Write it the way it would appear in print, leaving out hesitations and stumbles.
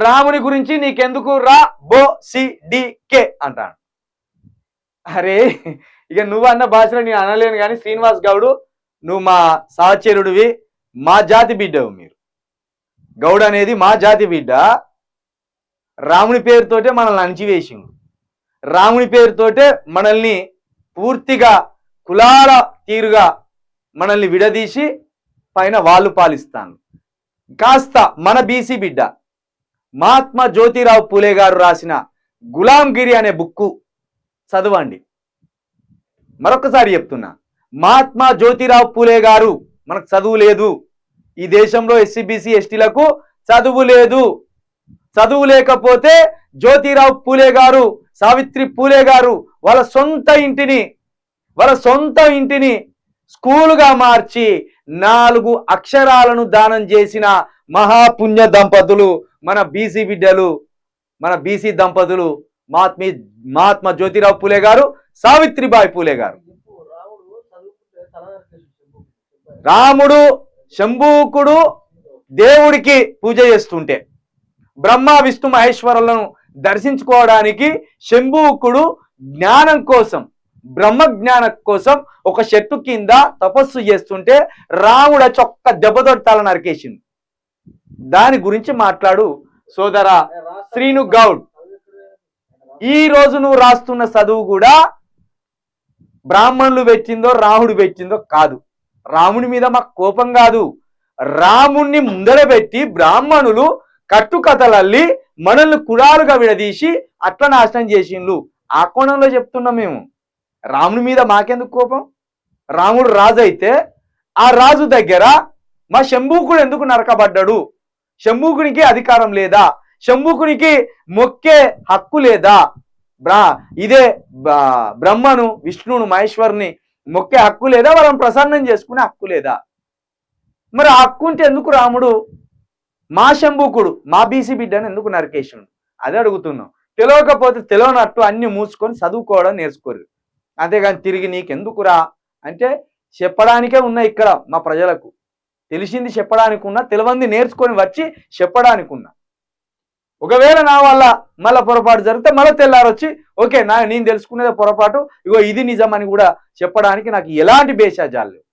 రాముని గురించి నీకెందుకు రా బో సి డి కే అంటాను. అరే ఇక నువ్వు అన్న భాషలో నేను అనలేను కానీ శ్రీనివాస్ గౌడు నువ్వు మా సహచరుడివి, మా జాతి బిడ్డవు. మీరు గౌడ్ అనేది మా జాతి బిడ్డ. రాముని పేరుతోటే మనల్ని అణిచివేసిండు, రాముని పేరుతోటే మనల్ని పూర్తిగా కులాల తీరుగా మనల్ని విడదీసి పైన వాళ్ళు పాలిస్తాను. కాస్త మన బీసీ బిడ్డ మహాత్మా జ్యోతిరావు పూలే గారు రాసిన గులాంగిరి అనే బుక్కు చదవండి. మరొకసారి చెప్తున్నా, మహాత్మా జ్యోతిరావు పూలే గారు, మనకు చదువు లేదు ఈ దేశంలో, ఎస్సీ బీసీ ఎస్టీలకు చదువు లేదు. చదువు లేకపోతే జ్యోతిరావు పూలే గారు, సావిత్రి పూలే గారు వాళ్ళ సొంత ఇంటిని స్కూలుగా మార్చి 4 అక్షరాలను దానం చేసిన మహాపుణ్య దంపతులు మన బీసీ బిడ్డలు, మన బీసీ దంపతులు మహాత్మా జ్యోతిరావు పూలే గారు, సావిత్రిబాయి పూలే గారు. రాముడు శంభూకుడు దేవుడికి పూజ చేస్తుంటే బ్రహ్మ విష్ణు మహేశ్వరులను దర్శించుకోవడానికి శంభూకుడు జ్ఞానం కోసం, బ్రహ్మ జ్ఞానం కోసం ఒక చెట్టు కింద తపస్సు చేస్తుంటే రాముడు వచ్చి ఒక్క దెబ్బతోటి తల నరికేసింది. దాని గురించి మాట్లాడు సోదరా శ్రీను గౌడ్. ఈ రోజు నువ్వు రాస్తున్న చదువు కూడా బ్రాహ్మణులు పెట్టిందో రాముడు పెట్టిందో కాదు. రాముని మీద మాకు కోపం కాదు, రాముణ్ణి ముందర పెట్టి బ్రాహ్మణులు కట్టుకథలల్లి మనల్ని కులాలుగా విడదీసి అట్లా నాశనం చేసిండ్రు. ఆ కోణంలో చెప్తున్నాం మేము. రాముని మీద మాకెందుకు కోపం? రాముడు రాజు అయితే ఆ రాజు దగ్గర మా శంభూకుడు ఎందుకు నరకబడ్డాడు? శంభూకునికి అధికారం లేదా? శంభూకునికి మొక్కే హక్కు లేదా? ఇదే బ్రహ్మను విష్ణువును మహేశ్వరుని మొక్కే హక్కు లేదా? వాళ్ళని ప్రసన్నం చేసుకునే హక్కు లేదా? మరి ఆ హక్కు ఉంటే ఎందుకు రాముడు మా శంభూకుడు మా బీసీ బిడ్డను ఎందుకు నరకేసిండు? అదే అడుగుతున్నాం. తెలియకపోతే తెలియనట్టు అన్ని మూసుకొని చదువుకోవడం నేర్చుకోరు. అంతేగాని తిరిగి నీకెందుకురా అంటే చెప్పడానికే ఉన్నా. ఇక్కడ మా ప్రజలకు తెలిసింది చెప్పడానికి ఉన్నా, తెలియంది నేర్చుకొని వచ్చి చెప్పడానికి ఉన్నా. ఒకవేళ నా వల్ల మళ్ళీ పొరపాటు జరిగితే మళ్ళీ తెల్లారొచ్చి ఓకే నేను తెలుసుకునేది పొరపాటు, ఇగో ఇది నిజం అని కూడా చెప్పడానికి నాకు ఎలాంటి బేషాజాలు లేవు.